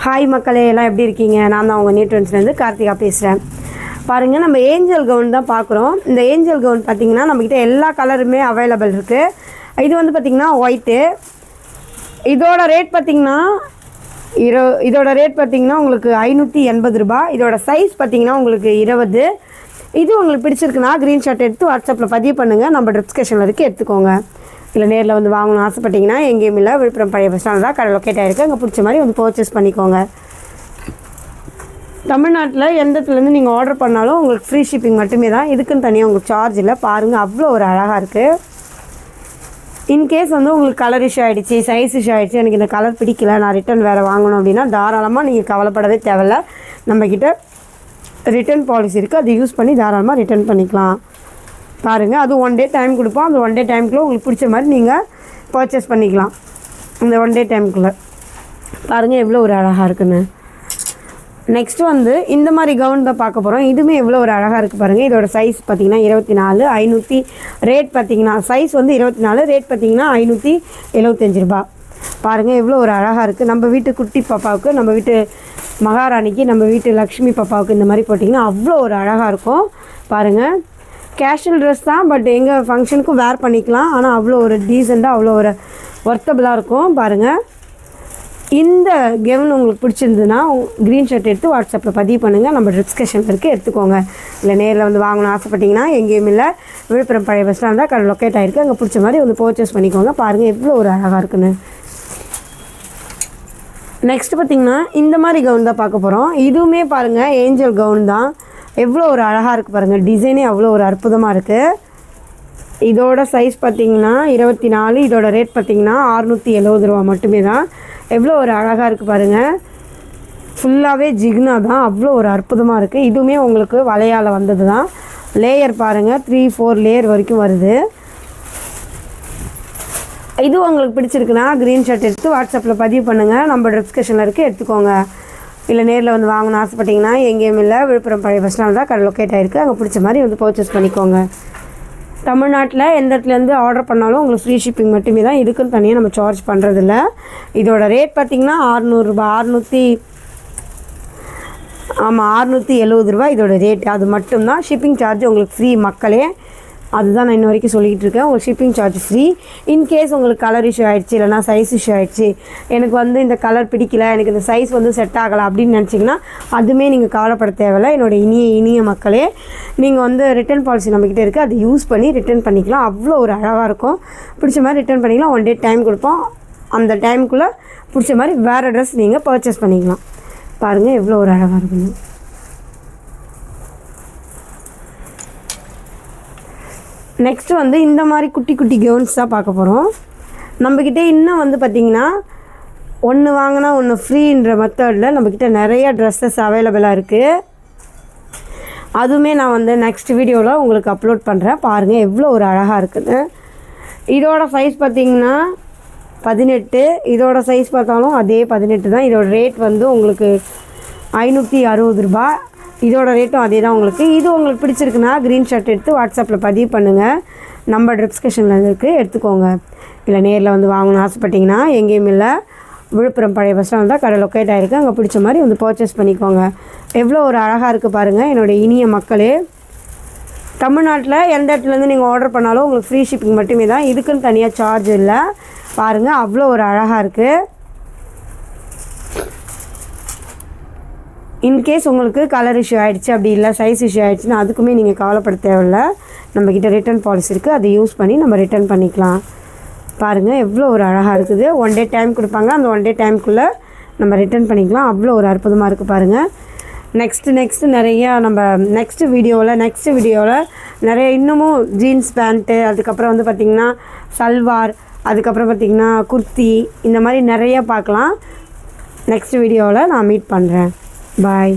Hi மக்களே, எல்லாம் எப்படி இருக்கீங்க? நான் தான் உங்கள் நியூட்ரன்ஸ்லேருந்து கார்த்திகா பேசுகிறேன். பாருங்கள், நம்ம ஏஞ்சல் கவுன் தான் பார்க்குறோம். இந்த ஏஞ்சல் கவுன் பார்த்திங்கன்னா நம்மக்கிட்ட எல்லா கலருமே அவைலபிள் இருக்குது. இது வந்து பார்த்திங்கன்னா ஒயிட்டு. இதோட ரேட் பார்த்திங்கன்னா உங்களுக்கு 580 ரூபா. இதோட சைஸ் பார்த்திங்கன்னா உங்களுக்கு 20. இது உங்களுக்கு பிடிச்சிருக்குன்னா க்ரீன்ஷாட் எடுத்து வாட்ஸ்அப்பில் பதிவு பண்ணுங்கள். நம்ம டிஸ்கஷனில் இருக்குது, எடுத்துக்கோங்க. இல்லை நேரில் வந்து வாங்கணும்னு ஆசைப்பட்டிங்கன்னா எங்கேயும் இல்லை, விழுப்புரம் பழைய பஸ் ஸ்டாண்ட் தான் கடை லொக்கேட் ஆகிருக்கு. அங்கே பிடிச்ச மாதிரி வந்து பர்ச்சேஸ் பண்ணிக்கோங்க. தமிழ்நாட்டில் எந்த இடத்துலேருந்து நீங்கள் ஆர்டர் பண்ணாலும் உங்களுக்கு ஃப்ரீ ஷிப்பிங் மட்டுமே தான். இதுக்குன்னு தனியாக உங்களுக்கு சார்ஜ் இல்லை. பாருங்கள், அவ்வளோ ஒரு அழகாக இருக்குது. இன்கேஸ் வந்து உங்களுக்கு கலர் இஷ்யூ ஆகிடுச்சு, சைஸ் இஷ்யூ ஆகிடுச்சு, எனக்கு இந்த கலர் பிடிக்கல, நான் ரிட்டன் வேறு வாங்கணும் அப்படின்னா தாராளமாக நீங்கள் கவலைப்படவே தேவையில்ல. நம்மக்கிட்ட ரிட்டன் பாலிசி இருக்குது. அதை யூஸ் பண்ணி தாராளமாக ரிட்டன் பண்ணிக்கலாம். பாருங்கள், அது 1 டே டைம் கொடுப்போம். அந்த 1 டே டைமுக்குள்ளே உங்களுக்கு பிடிச்ச மாதிரி நீங்கள் பர்ச்சேஸ் பண்ணிக்கலாம். இந்த 1 டே டைமுக்குள்ளே பாருங்கள் எவ்வளோ ஒரு அழகாக இருக்குன்னு. நெக்ஸ்ட்டு வந்து இந்த மாதிரி கவுன் தான் பார்க்க போகிறோம். இதுவுமே எவ்வளோ ஒரு அழகாக இருக்குது பாருங்கள். இதோட சைஸ் பார்த்திங்கன்னா 24, 500. ரேட் பார்த்திங்கன்னா சைஸ் வந்து 24, ரேட் பார்த்திங்கன்னா 575 ரூபா. பாருங்கள் எவ்வளோ ஒரு அழகாக இருக்குது. நம்ம வீட்டு குட்டி பாப்பாவுக்கு, நம்ம வீட்டு மகாராணிக்கு, நம்ம வீட்டு லக்ஷ்மி பாப்பாவுக்கு இந்த மாதிரி போட்டிங்கன்னா அவ்வளோ ஒரு அழகாக இருக்கும். பாருங்கள், கேஷுவல் ட்ரெஸ் தான், பட் எங்கள் ஃபங்க்ஷனுக்கும் வேர் பண்ணிக்கலாம். ஆனால் அவ்வளோ ஒரு டீசெண்டாக, அவ்வளோ ஒரு ஒர்த்தபுளாக இருக்கும். பாருங்கள், இந்த கெவுன் உங்களுக்கு பிடிச்சிருந்ததுன்னா க்ரீன் ஷர்ட் எடுத்து வாட்ஸ்அப்பில் பதிவு பண்ணுங்கள். நம்ம டிஸ்கஷன் இருக்குது, எடுத்துக்கோங்க. இல்லை நேரில் வந்து வாங்கணும்னு ஆசைப்பட்டிங்கன்னா எங்கேயும் இல்லை, விழுப்புரம் பழைய பஸ் ஸ்டாண்ட் தான் கடை லொக்கேட் ஆகிருக்கு. அங்கே பிடிச்ச மாதிரி வந்து பர்ச்சேஸ் பண்ணிக்கோங்க. பாருங்கள் எவ்வளோ ஒரு அழகாக இருக்குன்னு. நெக்ஸ்ட்டு பார்த்திங்கன்னா இந்த மாதிரி கவுன் தான் பார்க்க போகிறோம். இதுவுமே பாருங்கள் ஏஞ்சல் கவுன் தான். எவ்வளோ ஒரு அழகாக இருக்குது பாருங்கள். டிசைனே அவ்வளோ ஒரு அற்புதமாக இருக்குது. இதோட சைஸ் பார்த்திங்கன்னா 24. இதோட ரேட் பார்த்திங்கன்னா 670 ரூபா மட்டுமே தான். எவ்வளோ ஒரு அழகாக இருக்குது பாருங்கள். ஃபுல்லாகவே ஜிக்னா தான், அவ்வளோ ஒரு அற்புதமாக இருக்குது. இதுவுமே உங்களுக்கு வளையால் வந்தது தான். லேயர் பாருங்கள், 3-4 லேயர் வரைக்கும் வருது. இது உங்களுக்கு பிடிச்சிருக்குன்னா க்ரீன் ஷர்ட் எடுத்து வாட்ஸ்அப்பில் பதிவு பண்ணுங்கள். நம்ம டிஸ்கஷனில் இருக்குது, எடுத்துக்கோங்க. இல்லை நேரில் வந்து வாங்கணும்னு ஆசைப்பட்டிங்கன்னா எங்கேயும் இல்லை, விழுப்புரம் பழைய பஸ் ஸ்டாண்ட் தான் கடை லொக்கேட் ஆகிருக்கு. அங்கே பிடிச்ச மாதிரி வந்து பர்ச்சேஸ் பண்ணிக்கோங்க. தமிழ்நாட்டில் எந்த இடத்துலேருந்து ஆர்டர் பண்ணாலும் உங்களுக்கு ஃப்ரீ ஷிப்பிங் மட்டுமே தான். இதுக்குன்னு தனியாக நம்ம சார்ஜ் பண்ணுறதில்ல. இதோட ரேட் பார்த்திங்கன்னா 600 ரூபா. 670 ரூபா இதோட ரேட். அது மட்டும்தான். ஷிப்பிங் சார்ஜ் உங்களுக்கு ஃப்ரீ மக்களே. அதுதான் நான் இன்ன வரைக்கும் சொல்லிக்கிட்டு இருக்கேன். உங்களுக்கு ஷிப்பிங் சார்ஜ் ஃப்ரீ. இன்கேஸ் உங்களுக்கு கலர் இஷ்யூ ஆகிடுச்சு, இல்லைனா சைஸ் இஷ்யூ ஆகிடுச்சு, எனக்கு வந்து இந்த கலர் பிடிக்கல, எனக்கு இந்த சைஸ் வந்து செட் ஆகலை அப்படின்னு நினச்சிங்கன்னா அதுவுமே நீங்கள் கவலைப்பட தேவையில்லை. என்னோடய இனிய மக்களே, நீங்கள் வந்து ரிட்டன் பாலிசி நம்மக்கிட்ட இருக்குது. அதை யூஸ் பண்ணி ரிட்டன் பண்ணிக்கலாம். அவ்வளோ ஒரு அழகாக இருக்கும். பிடிச்ச மாதிரி ரிட்டன் பண்ணிக்கலாம். 1 டே டைம் கொடுப்போம். அந்த டைமுக்குள்ளே பிடிச்ச மாதிரி வேறு ட்ரெஸ் நீங்கள் பர்ச்சேஸ் பண்ணிக்கலாம். பாருங்கள் எவ்வளோ ஒரு அழகாக இருக்குங்க. நெக்ஸ்ட்டு வந்து இந்த மாதிரி குட்டி குட்டி கவுன்ஸ் தான் பார்க்க போகிறோம். நம்மக்கிட்ட இன்னும் வந்து பார்த்திங்கன்னா ஒன்று வாங்கினா ஒன்று ஃப்ரீன்ற மெத்தடில் நம்மக்கிட்ட நிறைய ட்ரெஸ்ஸஸ் அவைலபிளாக இருக்குது. அதுவுமே நான் வந்து நெக்ஸ்ட் வீடியோவில் உங்களுக்கு அப்லோட் பண்ணுறேன். பாருங்கள் எவ்வளோ ஒரு அழகாக இருக்குதுன்னு. இதோட சைஸ் பார்த்திங்கன்னா 18. இதோட சைஸ் பார்த்தாலும் அதே 18 தான். இதோட ரேட் வந்து உங்களுக்கு 560 ரூபா. இதோட ரேட்டும் அதே தான் உங்களுக்கு. இது உங்களுக்கு பிடிச்சிருக்குன்னா க்ரீன் ஷர்ட் எடுத்து வாட்ஸ்அப்பில் பதிவு பண்ணுங்கள். நம்ம டிஸ்கஷனில் இருக்குது, எடுத்துக்கோங்க. இல்லை நேரில் வந்து வாங்கணும்னு ஆசைப்பட்டிங்கன்னா எங்கேயும் இல்லை, விழுப்புரம் பழைய பஸ் ஸ்டாண்ட் தான் கடை லொக்கேட் ஆகிருக்கு. அங்கே பிடிச்ச மாதிரி வந்து பர்ச்சேஸ் பண்ணிக்கோங்க. எவ்வளோ ஒரு அழகாக இருக்குது பாருங்கள் என்னோடய இனிய மக்களே. தமிழ்நாட்டில் எந்த இடத்துலேருந்து நீங்கள் ஆர்டர் பண்ணாலும் உங்களுக்கு ஃப்ரீ ஷிப்பிங் மட்டுமே தான். இதுக்குன்னு தனியாக சார்ஜ் இல்லை. பாருங்கள் அவ்வளோ ஒரு அழகாக இருக்குது. இன்கேஸ் உங்களுக்கு கலர் இஷ்யூ ஆகிடுச்சு, அப்படி இல்லை சைஸ் இஷ்யூ ஆகிடுச்சுன்னா அதுக்குமே நீங்கள் கவலைப்பட தேவையில்லை. நம்மக்கிட்ட ரிட்டன் பாலிசி இருக்குது. அதை யூஸ் பண்ணி நம்ம ரிட்டன் பண்ணிக்கலாம். பாருங்கள் எவ்வளோ ஒரு அழகாக இருக்குது. 1 டே டைம் கொடுப்பாங்க. அந்த 1 டே டைமுக்குள்ளே நம்ம ரிட்டன் பண்ணிக்கலாம். அவ்வளோ ஒரு அற்புதமாக இருக்குது பாருங்கள். நெக்ஸ்ட்டு நிறையா நம்ம நெக்ஸ்ட் வீடியோவில் நிறைய இன்னமும் ஜீன்ஸ் பேண்ட்டு, அதுக்கப்புறம் வந்து பார்த்திங்கன்னா சல்வார், அதுக்கப்புறம் பார்த்திங்கன்னா குர்த்தி, இந்த மாதிரி நிறையா பார்க்கலாம். நெக்ஸ்ட் வீடியோவில் நான் மீட் பண்ணுறேன். Bye.